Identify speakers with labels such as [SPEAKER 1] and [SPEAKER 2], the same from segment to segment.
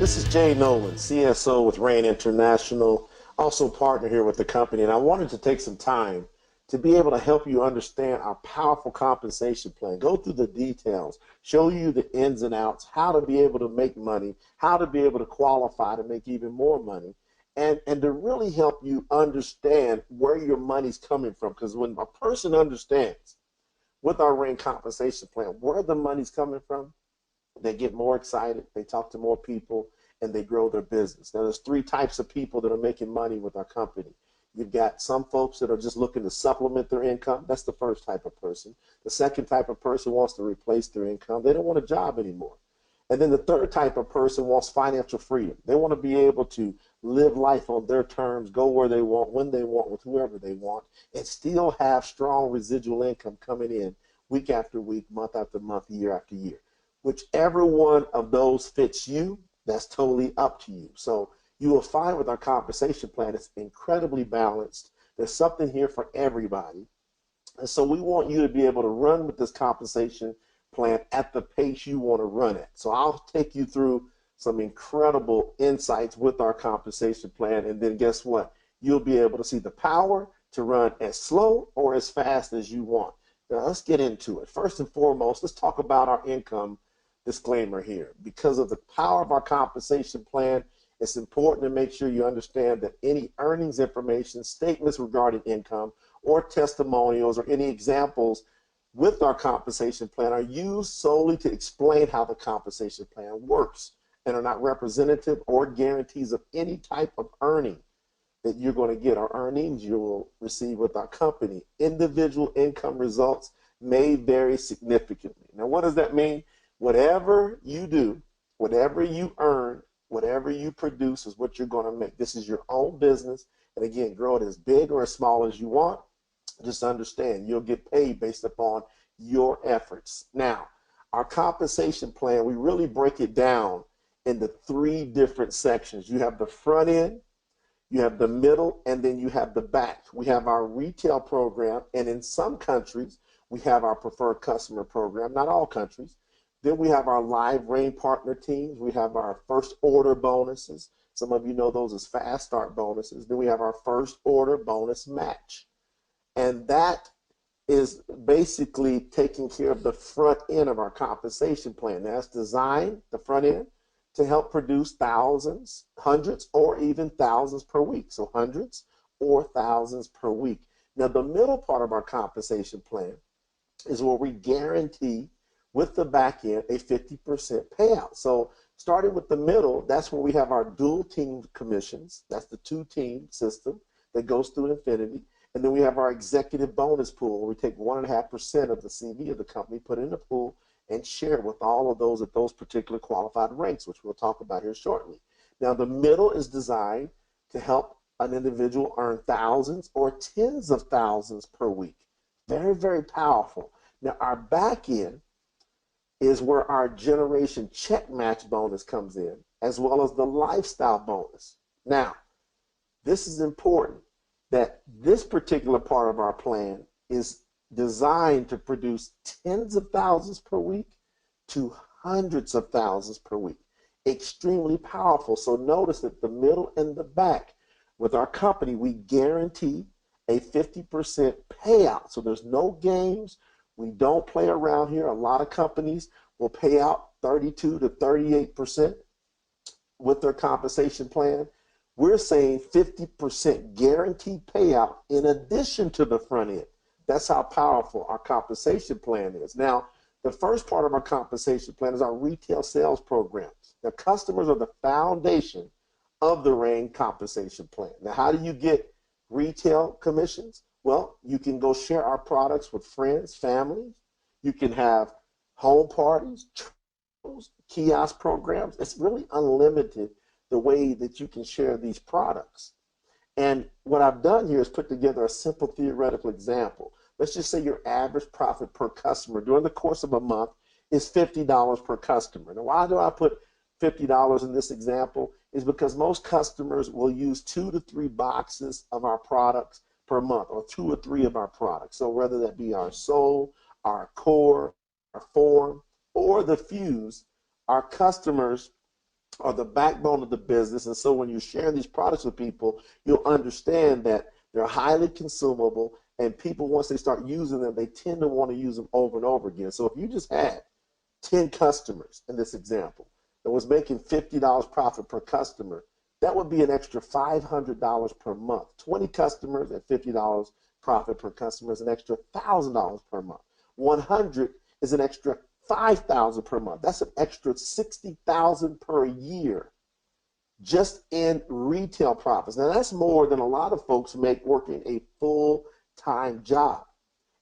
[SPEAKER 1] This is Jay Nolan, CSO with Rain International, also partner here with the company, and I wanted to take some time to be able to help you understand our powerful compensation plan, go through the details, show you the ins and outs, how to be able to make money, how to be able to qualify to make even more money, and to really help you understand where your money's coming from. Because when a person understands with our Rain compensation plan where the money's coming from, they get more excited, they talk to more people, and they grow their business. Now, there's three types of people that are making money with our company. You've got some folks that are just looking to supplement their income. That's the first type of person. The second type of person wants to replace their income. They don't want a job anymore. And then the third type of person wants financial freedom. They want to be able to live life on their terms, go where they want, when they want, with whoever they want, and still have strong residual income coming in week after week, month after month, year after year. Whichever one of those fits you, that's totally up to you. So you will find with our compensation plan, it's incredibly balanced. There's something here for everybody. And so we want you to be able to run with this compensation plan at the pace you want to run it. So I'll take you through some incredible insights with our compensation plan. And then guess what? You'll be able to see the power to run as slow or as fast as you want. Now let's get into it. First and foremost, let's talk about our income disclaimer here. Because of the power of our compensation plan, it's important to make sure you understand that any earnings information, statements regarding income, or testimonials, or any examples with our compensation plan are used solely to explain how the compensation plan works and are not representative or guarantees of any type of earning that you're going to get or earnings you will receive with our company. Individual income results may vary significantly. Now, what does that mean? Whatever you do, whatever you earn, whatever you produce is what you're going to make. This is your own business. And again, grow it as big or as small as you want. Just understand you'll get paid based upon your efforts. Now, our compensation plan, we really break it down into three different sections. You have the front end, you have the middle, and then you have the back. We have our retail program, and in some countries, we have our preferred customer program, not all countries. Then we have our live Rain partner teams. We have our first order bonuses. Some of you know those as fast start bonuses. Then we have our first order bonus match. And that is basically taking care of the front end of our compensation plan. That's designed, the front end, to help produce thousands, hundreds, or even thousands per week. So hundreds or thousands per week. Now, the middle part of our compensation plan is where we guarantee with the back end a 50% payout. So starting with the middle, that's where we have our dual team commissions. That's the two-team system that goes through infinity. And then we have our executive bonus pool, where we take 1.5% of the CV of the company, put it in the pool, and share with all of those at those particular qualified ranks, which we'll talk about here shortly. Now, the middle is designed to help an individual earn thousands or tens of thousands per week. Very, very powerful. Now, our back end is where our generation check match bonus comes in, as well as the lifestyle bonus. Now, this is important, that this particular part of our plan is designed to produce tens of thousands per week to hundreds of thousands per week. Extremely powerful. So notice that the middle and the back, with our company, we guarantee a 50% payout. So there's no games. We don't play around here. A lot of companies will pay out 32 to 38% with their compensation plan. We're saying 50% guaranteed payout in addition to the front end. That's how powerful our compensation plan is. Now, the first part of our compensation plan is our retail sales program. The customers are the foundation of the Rain compensation plan. Now, how do you get retail commissions? Well, you can go share our products with friends, families. You can have home parties, kiosk programs. It's really unlimited the way that you can share these products. And what I've done here is put together a simple theoretical example. Let's just say your average profit per customer during the course of a month is $50 per customer. Now, why do I put $50 in this example? Is because most customers will use 2 to 3 boxes of our products per month, or 2 or 3 of our products. So whether that be our Soul, our Core, our Form, or the Fuse, our customers are the backbone of the business. And so when you're sharing these products with people, you'll understand that they're highly consumable, and people, once they start using them, they tend to want to use them over and over again. So if you just had 10 customers in this example that was making $50 profit per customer, that would be an extra $500 per month. 20 customers at $50 profit per customer is an extra $1,000 per month. 100 is an extra $5,000 per month. That's an extra $60,000 per year just in retail profits. Now that's more than a lot of folks make working a full-time job.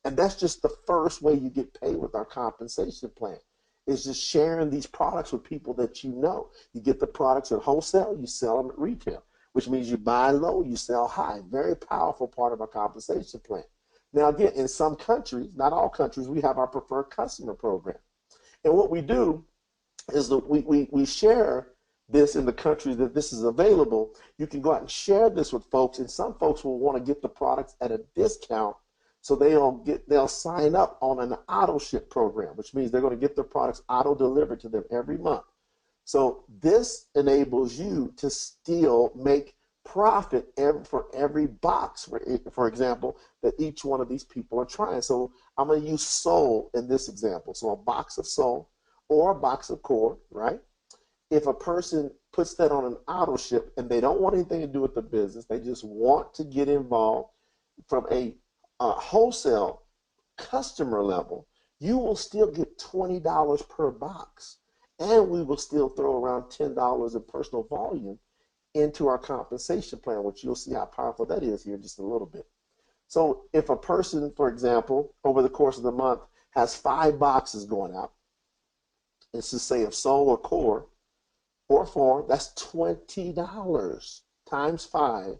[SPEAKER 1] And that's just the first way you get paid with our compensation plan, is just sharing these products with people that you know. You get the products at wholesale, you sell them at retail, which means you buy low, you sell high. Very powerful part of our compensation plan. Now again, in some countries, not all countries, we have our preferred customer program. And what we do is that we share this in the countries that this is available. You can go out and share this with folks, and some folks will want to get the products at a discount, so they'll sign up on an auto ship program, which means they're going to get their products auto delivered to them every month. So this enables you to still make profit for every box, for example, that each one of these people are trying. So I'm going to use Soul in this example. So a box of Soul or a box of Core, right? If a person puts that on an auto ship and they don't want anything to do with the business, they just want to get involved from a wholesale customer level, you will still get $20 per box. And we will still throw around $10 in personal volume into our compensation plan, which you'll see how powerful that is here in just a little bit. So if a person, for example, over the course of the month has 5 boxes going out, let's just say of Soul or Core or Form, that's $20 times 5.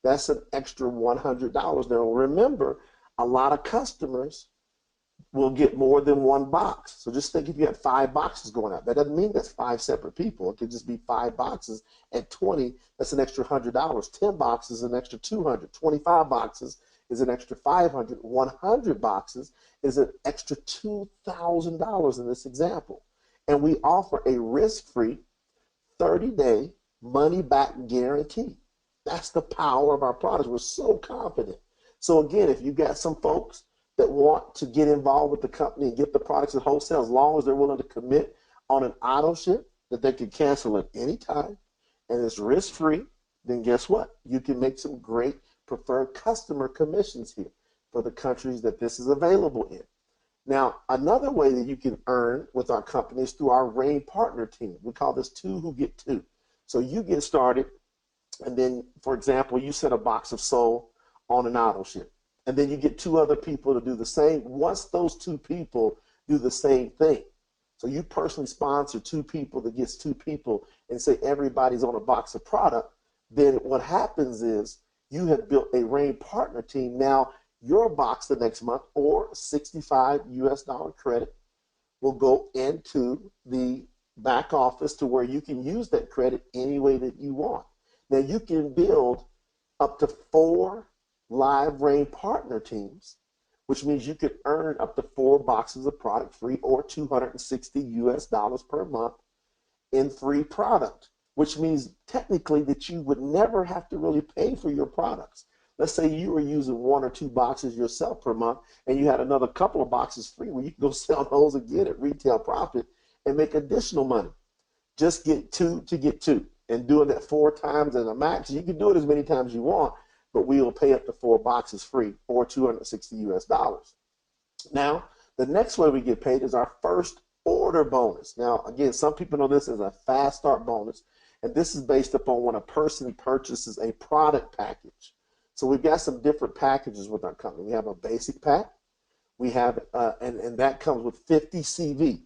[SPEAKER 1] That's an extra $100. Now remember, a lot of customers will get more than 1 box. So just think if you had 5 boxes going out. That doesn't mean that's 5 separate people. It could just be 5 boxes at 20. That's an extra $100. 10 boxes is an extra $200. 25 boxes is an extra $500. 100 boxes is an extra $2,000 in this example. And we offer a risk-free 30-day money-back guarantee. That's the power of our products. We're so confident. So again, if you got some folks that want to get involved with the company and get the products at wholesale, as long as they're willing to commit on an auto ship that they can cancel at any time and it's risk-free, then guess what? You can make some great preferred customer commissions here for the countries that this is available in. Now, another way that you can earn with our company is through our Rain Partner Team. We call this 2 who get 2. So you get started, and then, for example, you set a box of Soul on an auto ship. And then you get 2 other people to do the same. Once those 2 people do the same thing, so you personally sponsor 2 people that gets 2 people and say everybody's on a box of product, then what happens is you have built a Rain Partner Team. Now your box the next month, or $65 US credit, will go into the back office to where you can use that credit any way that you want. Now you can build up to 4 live Rain Partner Teams, which means you could earn up to 4 boxes of product free, or $260 US per month in free product, which means technically that you would never have to really pay for your products. Let's say you were using 1 or 2 boxes yourself per month and you had another couple of boxes free, where you can go sell those again at retail profit and make additional money. Just get 2 to get 2, and doing that 4 times as a max. You can do it as many times as you want, but we will pay up to 4 boxes free, or $260 US. Now, the next way we get paid is our first order bonus. Now, again, some people know this as a fast start bonus, and this is based upon when a person purchases a product package. So we've got some different packages with our company. We have a basic pack. We have, and that comes with 50 CV.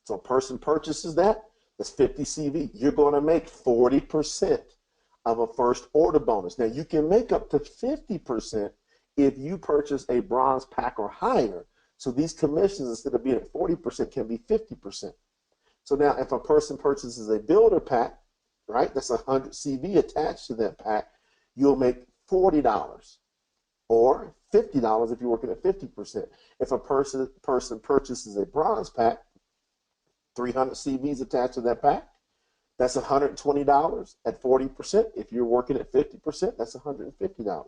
[SPEAKER 1] So a person purchases that, that's 50 CV. You're going to make 40% of a first order bonus. Now you can make up to 50% if you purchase a bronze pack or higher. So these commissions, instead of being at 40%, can be 50%. So now if a person purchases a builder pack, right, that's 100 CV attached to that pack, you'll make $40, or $50 if you're working at 50%. If a person purchases a bronze pack, 300 CVs attached to that pack, that's $120 at 40%. If you're working at 50%, that's $150.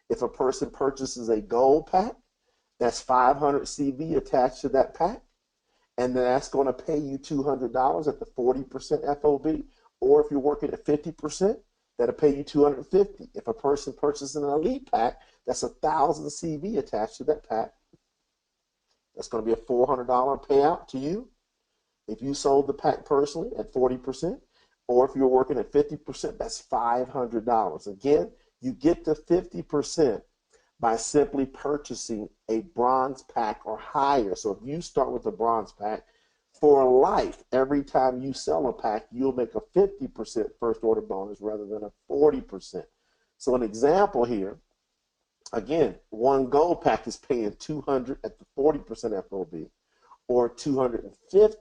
[SPEAKER 1] If a person purchases a gold pack, that's 500 CV attached to that pack, and then that's going to pay you $200 at the 40% FOB. Or if you're working at 50%, that'll pay you $250. If a person purchases an elite pack, that's 1,000 CV attached to that pack. That's going to be a $400 payout to you if you sold the pack personally at 40%. Or if you're working at 50%, that's $500. Again, you get to 50% by simply purchasing a bronze pack or higher. So if you start with a bronze pack, for life, every time you sell a pack, you'll make a 50% first order bonus rather than a 40%. So an example here, again, one gold pack is paying $200 at the 40% FOB, or $250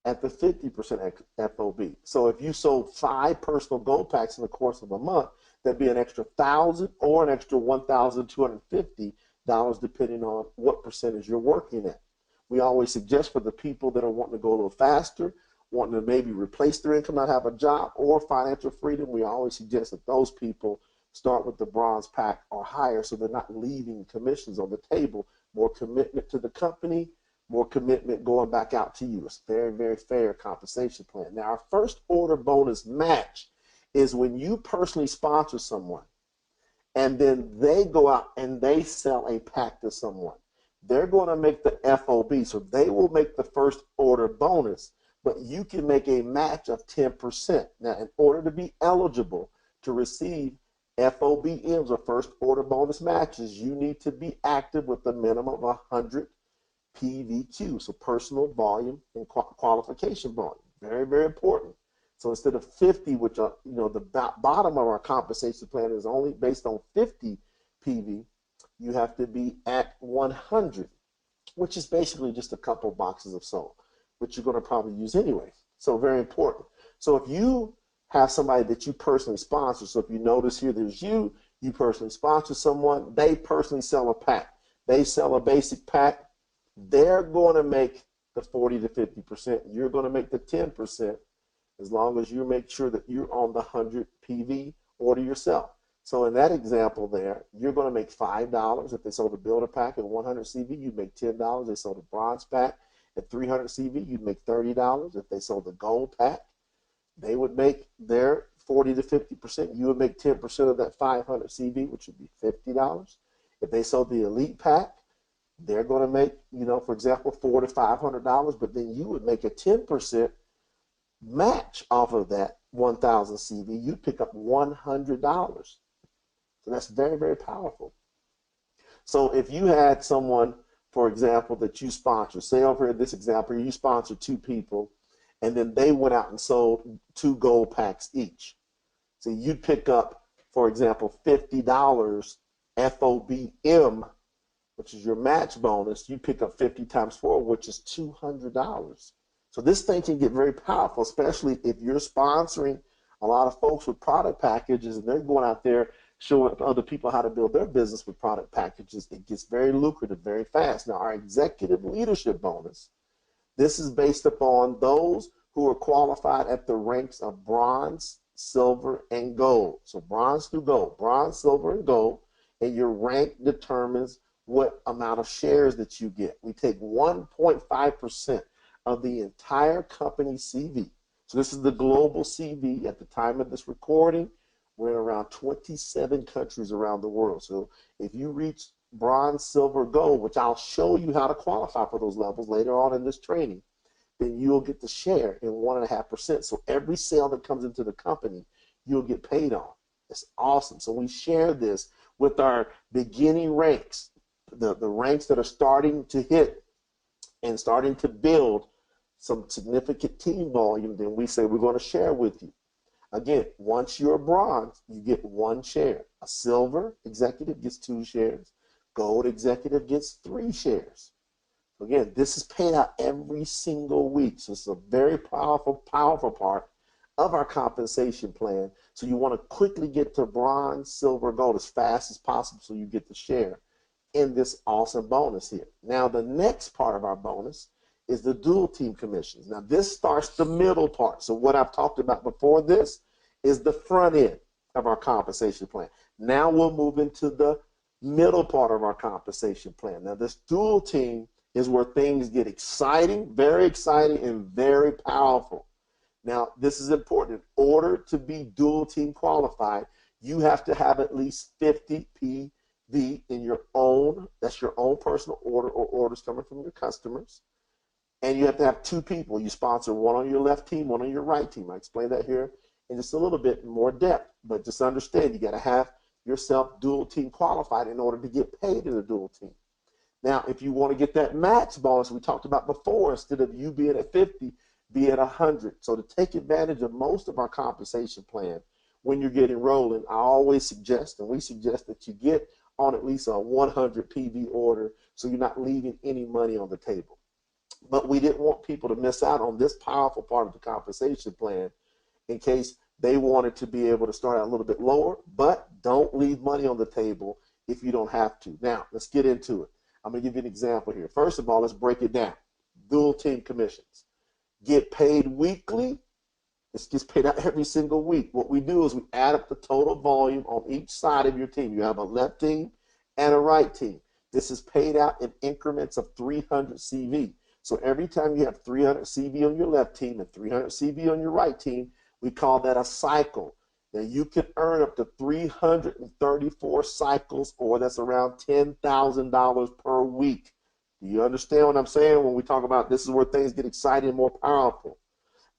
[SPEAKER 1] at the 50% FOB. So if you sold 5 personal gold packs in the course of a month, that'd be an extra $1,000 or an extra $1,250, depending on what percentage you're working at. We always suggest for the people that are wanting to go a little faster, wanting to maybe replace their income, not have a job, or financial freedom, we always suggest that those people start with the bronze pack or higher, so they're not leaving commissions on the table. More commitment to the company, more commitment going back out to you. It's a very, very fair compensation plan. Now, our first order bonus match is when you personally sponsor someone and then they go out and they sell a pack to someone. They're going to make the FOB, so they will make the first order bonus, but you can make a match of 10%. Now, in order to be eligible to receive FOBMs or first order bonus matches, you need to be active with a minimum of 100 PVQ, so personal volume and qualification volume. Very, very important. So instead of 50, which are, the bottom of our compensation plan is only based on 50 PV, you have to be at 100, which is basically just a couple boxes of soap, which you're going to probably use anyway. So very important. So if you have somebody that you personally sponsor, so if you notice here, there's you personally sponsor someone, they personally sell a pack. They sell a basic pack, they're going to make the 40 to 50%. You're going to make the 10%, as long as you make sure that you're on the 100 PV order yourself. So in that example there, you're going to make $5 if they sold a builder pack at 100 CV. You'd make $10. They sold a bronze pack at 300 CV. You'd make $30. If they sold a gold pack, they would make their 40 to 50%. You would make 10% of that 500 CV, which would be $50. If they sold the elite pack, they're going to make, for example, $400 to $500, but then you would make a 10% match off of that 1,000 CV. You'd pick up $100. So that's very, very powerful. So if you had someone, for example, that you sponsor, say over in this example, you sponsor 2 people, and then they went out and sold 2 gold packs each. So you'd pick up, for example, $50 FOBM, which is your match bonus. You pick up 50 times 4, which is $200. So this thing can get very powerful, especially if you're sponsoring a lot of folks with product packages and they're going out there showing other people how to build their business with product packages. It gets very lucrative very fast. Now, our executive leadership bonus, this is based upon those who are qualified at the ranks of bronze, silver, and gold. So bronze through gold, bronze, silver, and gold, and your rank determines what amount of shares that you get. We take 1.5% of the entire company CV. So this is the global CV at the time of this recording. We're in around 27 countries around the world. So if you reach bronze, silver, gold, which I'll show you how to qualify for those levels later on in this training, then you'll get the share in 1.5%. So every sale that comes into the company, you'll get paid on. It's awesome. So we share this with our beginning ranks, the ranks that are starting to hit and starting to build some significant team volume. Then we say we're going to share with you. Again, once you're a bronze, you get 1 share. A silver executive gets 2 shares. Gold executive gets 3 shares. Again, this is paid out every single week. So it's a very powerful, powerful part of our compensation plan. So you want to quickly get to bronze, silver, gold as fast as possible so you get the share in this awesome bonus here. Now, the next part of our bonus is the dual team commissions. Now this starts the middle part. So what I've talked about before this is the front end of our compensation plan. Now we'll move into the middle part of our compensation plan. Now this dual team is where things get exciting, and very powerful. Now this is important. In order to be dual team qualified, you have to have at least 50 PV in your own, that's your own personal order or orders coming from your customers. And you have to have two people. You sponsor one on your left team, one on your right team. I explain that here in just a little bit more depth, but just understand you got to have yourself dual team qualified in order to get paid in a dual team. Now, if you want to get that match bonus we talked about before, instead of you being at 50, be at 100. So to take advantage of most of our compensation plan, when you're getting rolling, I always suggest, and we suggest, that you get on at least a 100 PV order so you're not leaving any money on the table. But we didn't want people to miss out on this powerful part of the compensation plan in case they wanted to be able to start out a little bit lower, but don't leave money on the table if you don't have to. Now, let's get into it. I'm going to give you an example here. First of all, let's break it down. Dual team commissions. Get paid weekly. This gets paid out every single week. What we do is we add up the total volume on each side of your team. You have a left team and a right team. This is paid out in increments of 300 CV. So every time you have 300 CV on your left team and 300 CV on your right team, we call that a cycle. Now you can earn up to 334 cycles, or that's around $10,000 per week. Do you understand what I'm saying when we talk about this is where things get exciting and more powerful?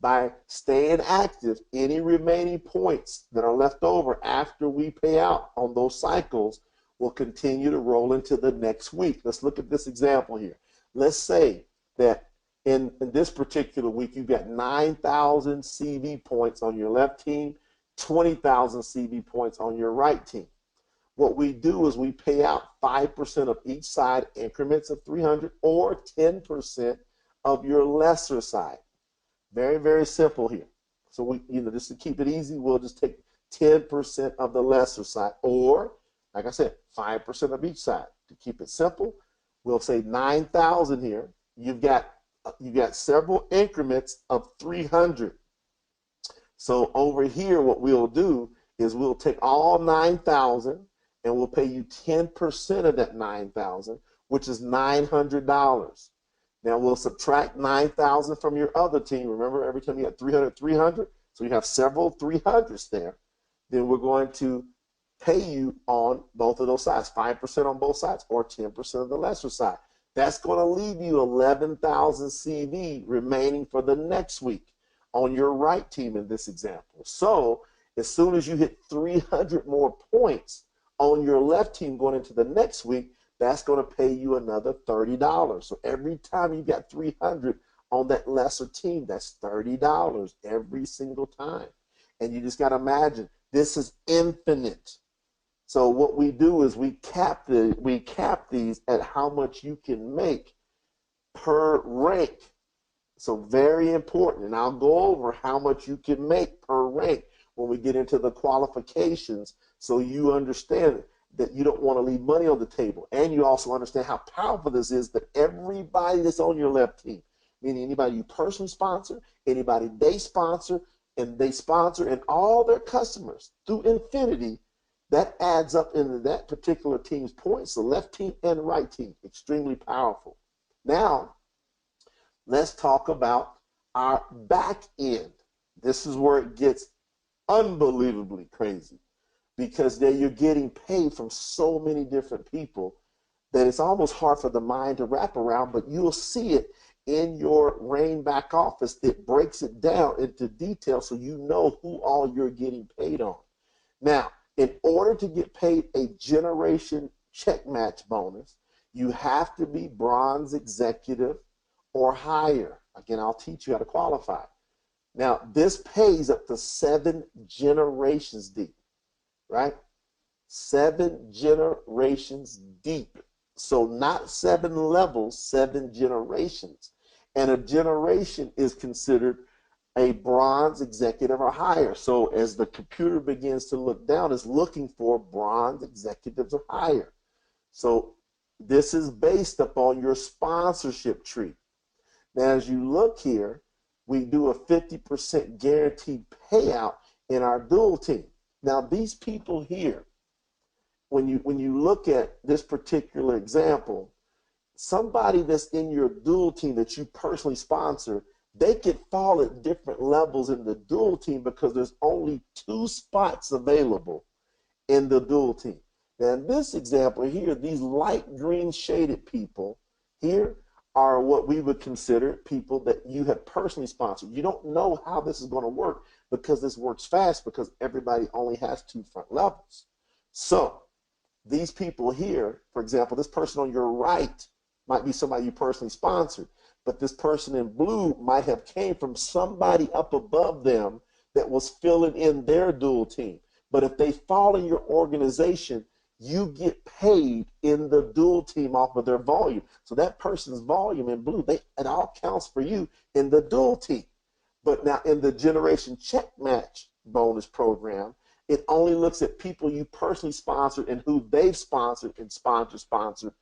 [SPEAKER 1] By staying active, any remaining points that are left over after we pay out on those cycles will continue to roll into the next week. Let's look at this example here. Let's say that in this particular week, you've got 9,000 CV points on your left team, 20,000 CV points on your right team. What we do is we pay out 5% of each side, increments of 300, or 10% of your lesser side. Very, very simple here. So we, just to keep it easy, we'll just take 10% of the lesser side, or, like I said, 5% of each side. To keep it simple, we'll say 9,000 here. You've got several increments of 300. So over here, what we'll do is we'll take all 9,000 and we'll pay you 10% of that 9,000, which is $900. Now we'll subtract 9,000 from your other team. Remember, every time you have 300, 300, so you have several 300s there. Then we're going to pay you on both of those sides, 5% on both sides, or 10% of the lesser side. That's going to leave you 11,000 CV remaining for the next week on your right team in this example. So as soon as you hit 300 more points on your left team going into the next week, that's going to pay you another $30. So every time you got 300 on that lesser team, that's $30 every single time. And you just got to imagine, this is infinite. So what we do is we cap these at how much you can make per rank. So very important. And I'll go over how much you can make per rank when we get into the qualifications, so you understand that you don't want to leave money on the table. And you also understand how powerful this is, that everybody that's on your left team, meaning anybody you personally sponsor, anybody they sponsor, and all their customers through infinity, that adds up into that particular team's points, the left team and right team. Extremely powerful. Now, let's talk about our back end. This is where it gets unbelievably crazy, because there you're getting paid from so many different people that it's almost hard for the mind to wrap around, but you'll see it in your RAIN back office. It breaks it down into detail so you know who all you're getting paid on. Now, in order to get paid a generation check match bonus, you have to be bronze executive or higher. Again, I'll teach you how to qualify. Now, this pays up to 7 generations deep, right? 7 generations deep. So not 7 levels, 7 generations. And a generation is considered a bronze executive or higher. So as the computer begins to look down, it's looking for bronze executives or higher. So this is based upon your sponsorship tree. Now, as you look here, we do a 50% guaranteed payout in our dual team. Now, these people here, when you look at this particular example, somebody that's in your dual team that you personally sponsor, they could fall at different levels in the dual team because there's only 2 spots available in the dual team. Now, in this example here, these light green shaded people here are what we would consider people that you have personally sponsored. You don't know how this is going to work because this works fast because everybody only has 2 front levels. So these people here, for example, this person on your right might be somebody you personally sponsored, but this person in blue might have came from somebody up above them that was filling in their dual team. But if they fall in your organization, you get paid in the dual team off of their volume. So that person's volume in blue, it all counts for you in the dual team. But now in the Generation Check Match bonus program, it only looks at people you personally sponsored and who they've sponsored and sponsored,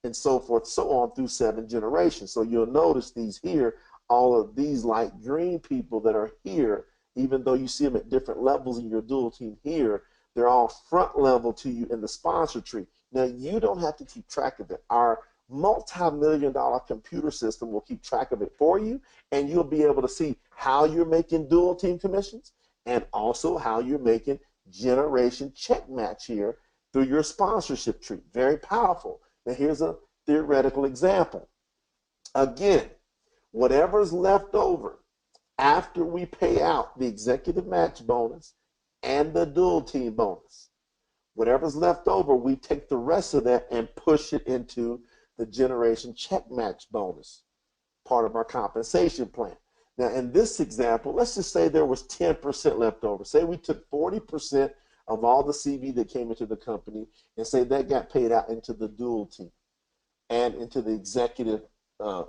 [SPEAKER 1] and so forth, so on through 7 generations. So you'll notice these here, all of these light green people that are here, even though you see them at different levels in your dual team here, they're all front level to you in the sponsor tree. Now, you don't have to keep track of it. Our multi-million-dollar computer system will keep track of it for you, and you'll be able to see how you're making dual team commissions and also how you're making Generation Check Match here through your sponsorship tree. Very powerful. Now, here's a theoretical example. Again, whatever's left over after we pay out the executive match bonus and the dual team bonus, whatever's left over, we take the rest of that and push it into the Generation Check Match bonus, part of our compensation plan. Now, in this example, let's just say there was 10% left over. Say we took 40% of all the CV that came into the company and say that got paid out into the dual team and into the executive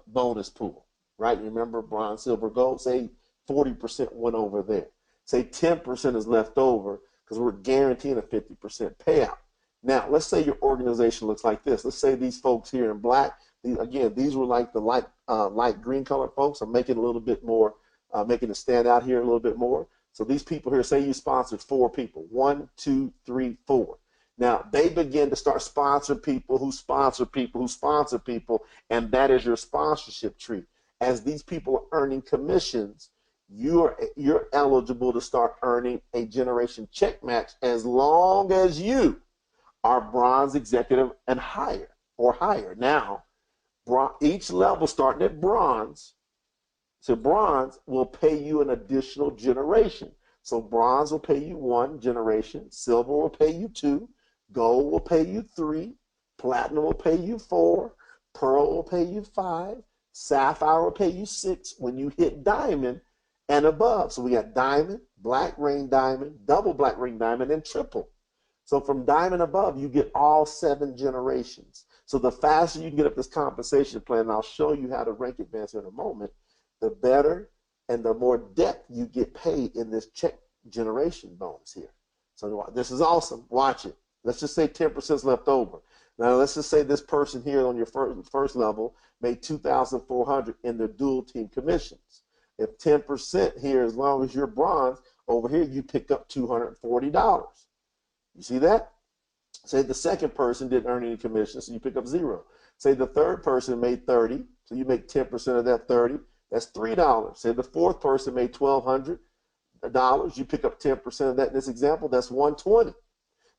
[SPEAKER 1] bonus pool, right? Remember bronze, silver, gold? Say 40% went over there. Say 10% is left over because we're guaranteeing a 50% payout. Now, let's say your organization looks like this. Let's say these folks here in black, these were like the light green colored folks. I'm making a little bit more, making it stand out here a little bit more. So these people here, say you sponsored 4 people, 1, 2, 3, 4. Now, they begin to start sponsoring people who sponsor people who sponsor people, and that is your sponsorship tree. As these people are earning commissions, you're eligible to start earning a Generation Check Match as long as you are bronze executive and higher or higher. Now, each level starting at bronze, so bronze will pay you an additional generation. So bronze will pay you 1 generation, silver will pay you 2, gold will pay you 3, platinum will pay you 4, pearl will pay you 5, sapphire will pay you 6 when you hit diamond and above. So we got diamond, black ring diamond, double black ring diamond, and triple. So from diamond above, you get all 7 generations. So the faster you can get up this compensation plan, and I'll show you how to rank advance in a moment, the better and the more depth you get paid in this check generation bonus here. So this is awesome. Watch it. Let's just say 10% is left over. Now let's just say this person here on your first level made $2,400 in their dual team commissions. If 10% here, as long as you're bronze, over here you pick up $240. You see that? Say the second person didn't earn any commissions, so you pick up 0. Say the third person made 30, so you make 10% of that 30. That's $3. Say the fourth person made $1,200, you pick up 10% of that. In this example, that's $120.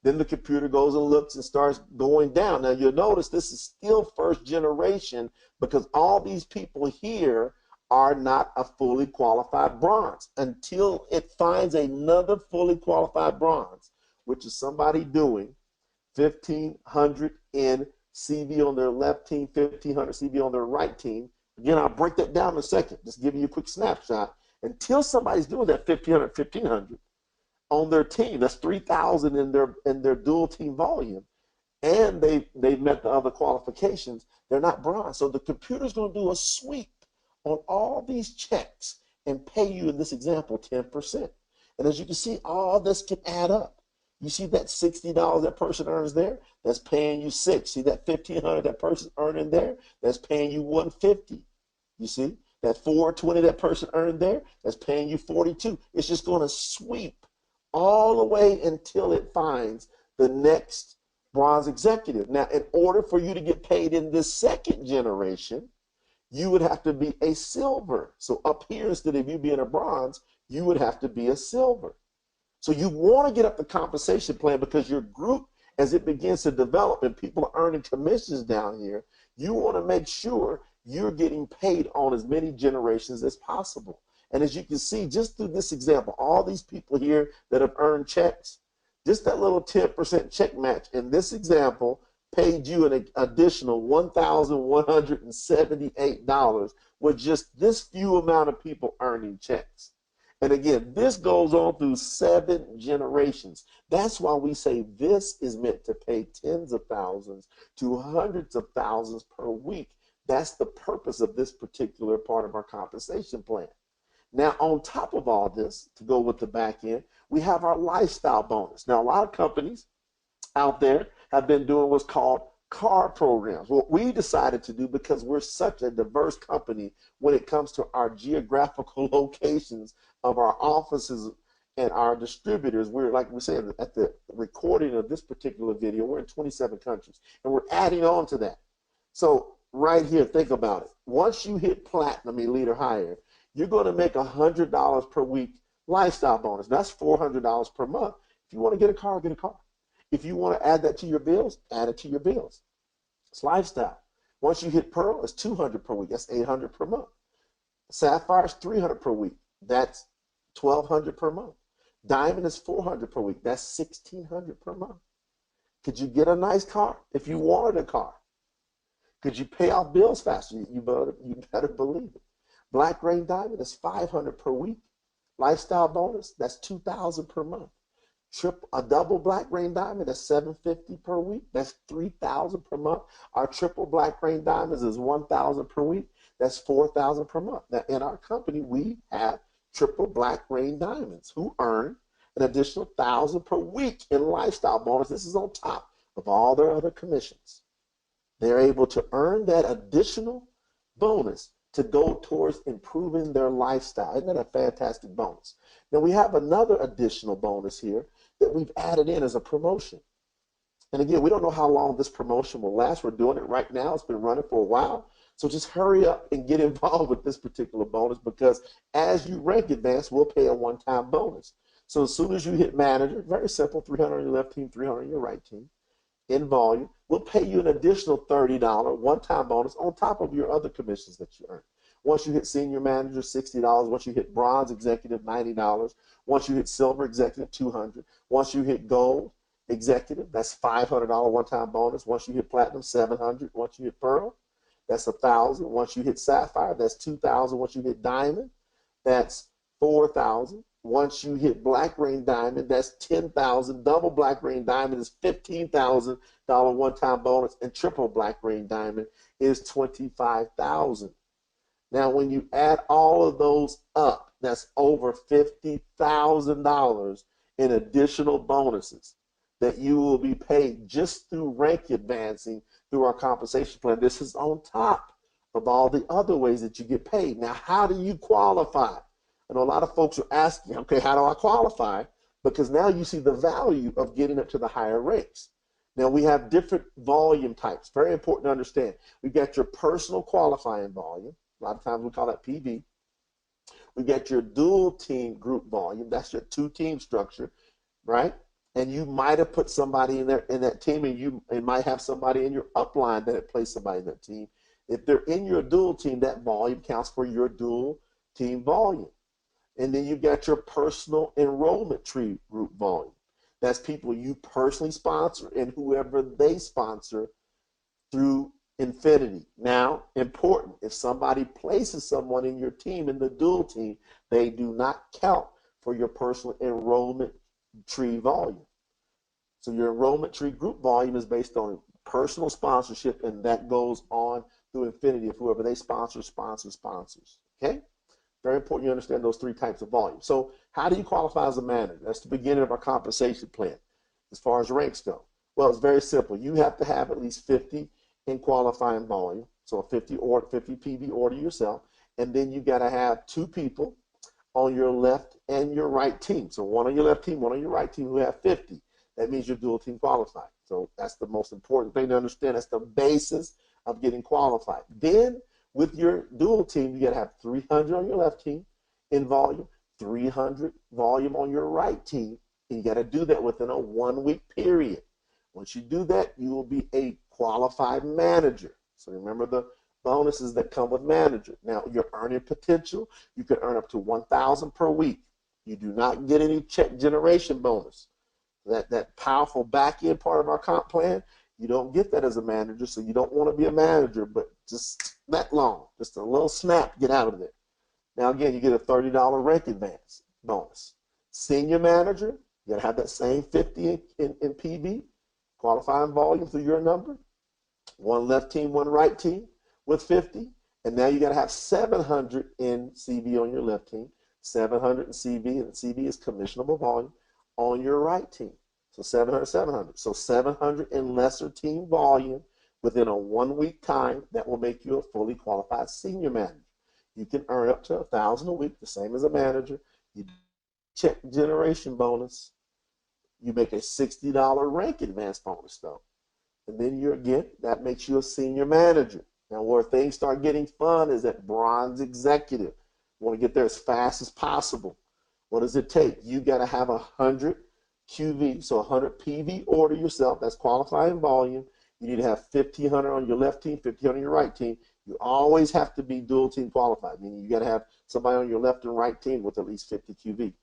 [SPEAKER 1] Then the computer goes and looks and starts going down. Now you'll notice this is still first generation because all these people here are not a fully qualified bronze until it finds another fully qualified bronze, which is somebody doing 1,500 in CV on their left team, 1,500 CV on their right team. Again, I'll break that down in a second. Just giving you a quick snapshot. Until somebody's doing that 1,500 on their team, that's 3,000 in their dual team volume, and they've met the other qualifications, they're not bronze. So the computer's going to do a sweep on all these checks and pay you, in this example, 10%. And as you can see, all this can add up. You see that $60 that person earns there? That's paying you 6. See that $1,500 that person earning there? That's paying you $150. You see? That 420 that person earned there, that's paying you 42. It's just going to sweep all the way until it finds the next bronze executive. Now, in order for you to get paid in this second generation, you would have to be a silver. So up here, instead of you being a bronze, you would have to be a silver. So you want to get up the compensation plan, because your group, as it begins to develop and people are earning commissions down here, you want to make sure you're getting paid on as many generations as possible. And as you can see, just through this example, all these people here that have earned checks, just that little 10% check match in this example paid you an additional $1,178 with just this few amount of people earning checks. And again, this goes on through 7 generations. That's why we say this is meant to pay tens of thousands to hundreds of thousands per week. That's the purpose of this particular part of our compensation plan. Now, on top of all this, to go with the back end, we have our lifestyle bonus. Now, a lot of companies out there have been doing what's called car programs. What we decided to do, because we're such a diverse company when it comes to our geographical locations of our offices and our distributors, we're, like we said at the recording of this particular video, we're in 27 countries, and we're adding on to that. So right here, think about it. Once you hit platinum, elite, or higher, you're going to make $100 per week lifestyle bonus. That's $400 per month. If you want to get a car, get a car. If you want to add that to your bills, add it to your bills. It's lifestyle. Once you hit pearl, it's $200 per week. That's $800 per month. Sapphire is $300 per week. That's $1,200 per month. Diamond is $400 per week. That's $1,600 per month. Could you get a nice car if you wanted a car? Could you pay off bills faster? You better believe it. Black Rain Diamond is $500 per week. Lifestyle bonus, that's $2,000 per month. A double Black Rain Diamond, that's $750 per week. That's $3,000 per month. Our triple Black Rain Diamonds is $1,000 per week. That's $4,000 per month. Now, in our company, we have triple Black Rain Diamonds who earn an additional $1,000 per week in lifestyle bonus. This is on top of all their other commissions. They're able to earn that additional bonus to go towards improving their lifestyle. Isn't that a fantastic bonus? Now, we have another additional bonus here that we've added in as a promotion. And again, we don't know how long this promotion will last. We're doing it right now. It's been running for a while. So just hurry up and get involved with this particular bonus, because as you rank advance, we'll pay a one-time bonus. So as soon as you hit manager, very simple, 300 on your left team, 300 on your right team, in volume, we'll pay you an additional $30 one-time bonus on top of your other commissions that you earn. Once you hit senior manager, $60. Once you hit bronze executive, $90. Once you hit silver executive, $200. Once you hit gold executive, that's $500 one-time bonus. Once you hit platinum, $700. Once you hit pearl, that's $1,000. Once you hit sapphire, that's $2,000. Once you hit diamond, that's $4,000. Once you hit Black Rain Diamond, that's $10,000. Double Black Rain Diamond is $15,000 one-time bonus, and triple Black Rain Diamond is $25,000. Now, when you add all of those up, that's over $50,000 in additional bonuses that you will be paid just through rank advancing through our compensation plan. This is on top of all the other ways that you get paid. Now, how do you qualify? I know a lot of folks are asking, okay, how do I qualify? Because now you see the value of getting up to the higher ranks. Now, we have different volume types. Very important to understand. We've got your personal qualifying volume. A lot of times we call that PV. We got your dual team group volume. That's your 2-team structure, right? And you might have put somebody in there in that team, and you might have somebody in your upline that had placed somebody in that team. If they're in your dual team, that volume counts for your dual team volume. And then you've got your personal enrollment tree group volume. That's people you personally sponsor and whoever they sponsor through Infinity. Now, important, if somebody places someone in your team, in the dual team, they do not count for your personal enrollment tree volume. So your enrollment tree group volume is based on personal sponsorship, and that goes on through Infinity of whoever they sponsors. Okay? Very important you understand those 3 types of volume. So how do you qualify as a manager? That's the beginning of our compensation plan as far as ranks go. Well, it's very simple. You have to have at least 50 in qualifying volume, so a 50 PV order yourself, and then you got to have two people on your left and your right team. So one on your left team, one on your right team who have 50. That means you're dual team qualified. So that's the most important thing to understand. That's the basis of getting qualified. Then with your dual team, you got to have 300 on your left team in volume, 300 volume on your right team, and you got to do that within a 1 week period. Once you do that, you will be a qualified manager. So remember the bonuses that come with manager. Now, your earning potential, you can earn up to $1,000 per week. You do not get any check generation bonus. That powerful back end part of our comp plan, you don't get that as a manager, so you don't want to be a manager, but just that long, just a little snap, get out of there. Now, again, you get a $30 rank advance bonus. Senior manager, you got to have that same 50 in PV, qualifying volume through your number. One left team, one right team with 50. And now you got to have 700 in CV on your left team, 700 in CV, and CV is commissionable volume on your right team. So 700, 700. So 700 in lesser team volume within a 1 week time, that will make you a fully qualified senior manager. You can earn up to $1,000 a week, the same as a manager. You check generation bonus. You make a $60 rank advance bonus though. And then that makes you a senior manager. Now where things start getting fun is at bronze executive. You want to get there as fast as possible. What does it take? You got to have 100 QV, so 100 PV order yourself. That's qualifying volume. You need to have 1,500 on your left team, 1,500 on your right team. You always have to be dual team qualified, meaning you got to have somebody on your left and right team with at least 50 QV.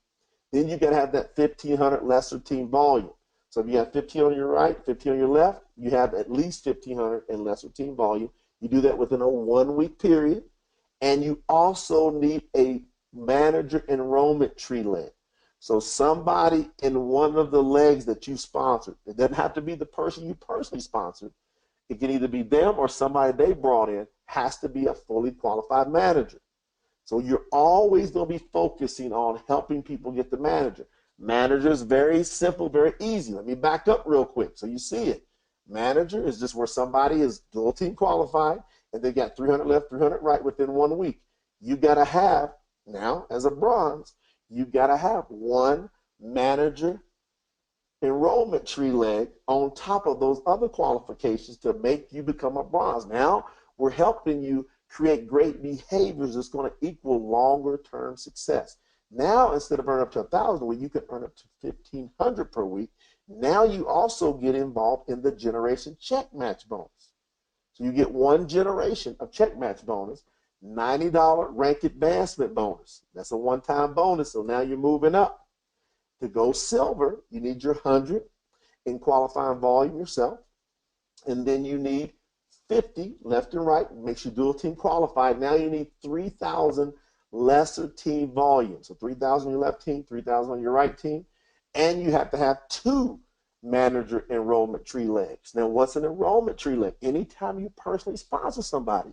[SPEAKER 1] Then you got to have that 1,500 lesser team volume. So if you have 15 on your right, 15 on your left, you have at least 1,500 in lesser team volume. You do that within a 1 week period. And you also need a manager enrollment tree leg. So somebody in one of the legs that you sponsored, it doesn't have to be the person you personally sponsored. It can either be them or somebody they brought in, has to be a fully qualified manager. So you're always going to be focusing on helping people get the manager. Manager is very simple, very easy. Let me back up real quick so you see it. Manager is just where somebody is dual team qualified and they got 300 left, 300 right within 1 week. You got to have, now as a bronze, you got to have one manager enrollment tree leg on top of those other qualifications to make you become a bronze. Now we're helping you create great behaviors that's going to equal longer term success. Now instead of earning up to 1,000 a week, you can earn up to 1,500 per week. Now you also get involved in the generation check match bonus. So you get one generation of check match bonus, $90 rank advancement bonus. That's a one-time bonus, so now you're moving up. To go silver, you need your 100 in qualifying volume yourself, and then you need 50 left and right, makes you dual team qualified. Now you need 3,000 lesser team volume. So 3,000 on your left team, 3,000 on your right team, and you have to have 2 manager enrollment tree legs. Now what's an enrollment tree leg? Anytime you personally sponsor somebody,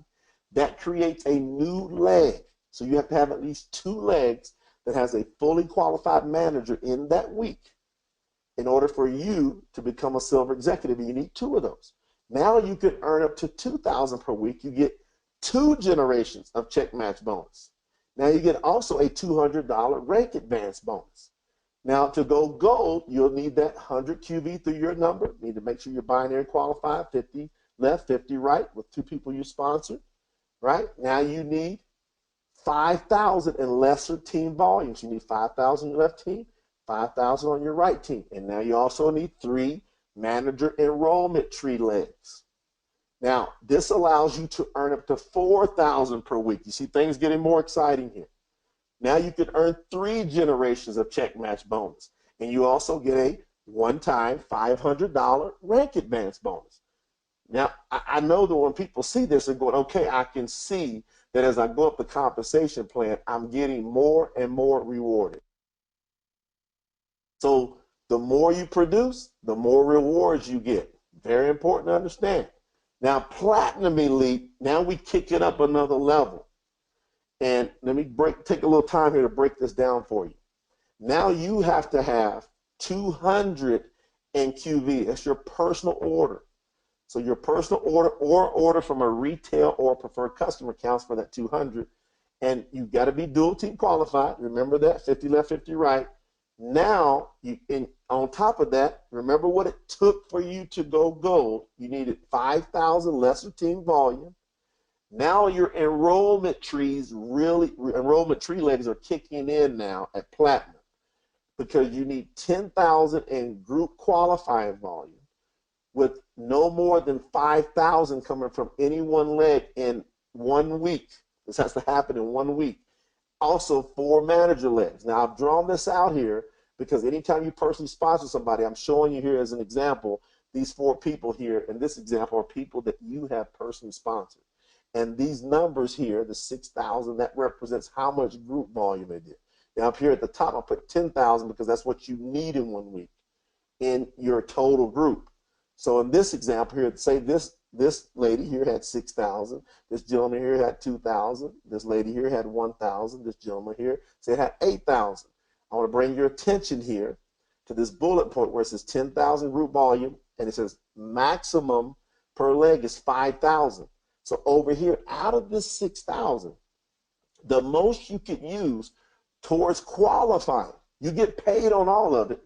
[SPEAKER 1] that creates a new leg. So you have to have at least 2 legs that has a fully qualified manager in that week in order for you to become a silver executive. You need 2 of those. Now you could earn up to 2,000 per week. You get 2 generations of check match bonus. Now you get also a $200 rank advance bonus. Now to go gold, you'll need that 100 QV through your number. You need to make sure you're binary qualified, 50 left, 50 right with 2 people you sponsored. Right? Now you need 5,000 in lesser team volumes. You need 5,000 on your left team, 5,000 on your right team. And now you also need 3 manager enrollment tree legs. Now, this allows you to earn up to 4,000 per week. You see things getting more exciting here. Now you can earn 3 generations of check match bonus. And you also get a one-time $500 rank advance bonus. Now, I know that when people see this, they're going, okay, I can see that as I go up the compensation plan, I'm getting more and more rewarded. So the more you produce, the more rewards you get. Very important to understand. Now, Platinum Elite, now we kick it up another level. And let me take a little time here to break this down for you. Now you have to have 200 in QV. That's your personal order. So your personal order or order from a retail or preferred customer counts for that 200. And you've got to be dual team qualified. Remember that, 50 left, 50 right. Now, on top of that, remember what it took for you to go gold. You needed 5,000 lesser team volume. Now your enrollment tree legs are kicking in now at platinum, because you need 10,000 in group qualifying volume with no more than 5,000 coming from any one leg in 1 week. This has to happen in 1 week. Also, 4 manager legs. Now, I've drawn this out here because anytime you personally sponsor somebody, I'm showing you here as an example, these 4 people here in this example are people that you have personally sponsored. And these numbers here, the 6,000, that represents how much group volume they did. Now, up here at the top, I'll put 10,000 because that's what you need in 1 week in your total group. So in this example here, say this lady here had 6,000. This gentleman here had 2,000. This lady here had 1,000. This gentleman here said had 8,000. I want to bring your attention here to this bullet point where it says 10,000 group volume, and it says maximum per leg is 5,000. So over here, out of this 6,000, the most you could use towards qualifying, you get paid on all of it,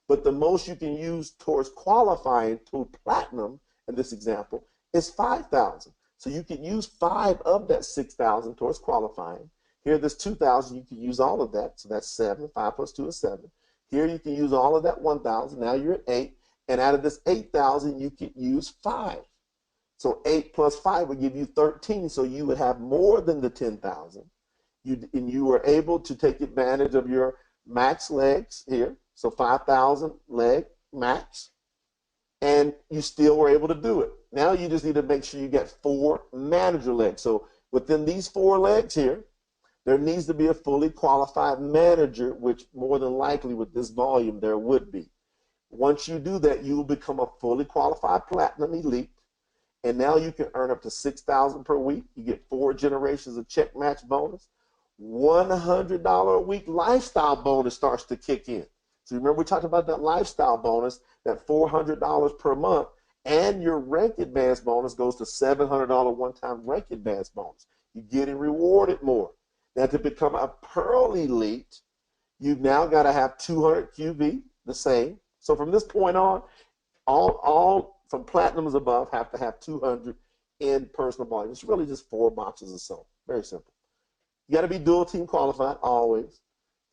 [SPEAKER 1] but the most you can use towards qualifying to platinum in this example is 5,000. So you can use 5 of that 6,000 towards qualifying. Here, this 2,000, you can use all of that. So that's 7. 5 plus 2 is 7. Here, you can use all of that 1,000. Now you're at 8. And out of this 8,000, you can use 5. So 8 plus 5 would give you 13. So you would have more than the 10,000. And you were able to take advantage of your max legs here. So 5,000 leg max. And you still were able to do it. Now you just need to make sure you get 4 manager legs. So within these 4 legs here, there needs to be a fully qualified manager, which more than likely with this volume there would be. Once you do that, you will become a fully qualified platinum elite. And now you can earn up to 6,000 per week. You get 4 generations of check match bonus. $100 a week lifestyle bonus starts to kick in. So remember we talked about that lifestyle bonus, that $400 per month, and your rank advance bonus goes to $700 one-time rank advance bonus. You're getting rewarded more. Now to become a Pearl Elite, you've now got to have 200 QV, the same. So from this point on, all from platinums above have to have 200 in personal volume. It's really just 4 boxes or so. Very simple. You got to be dual team qualified always.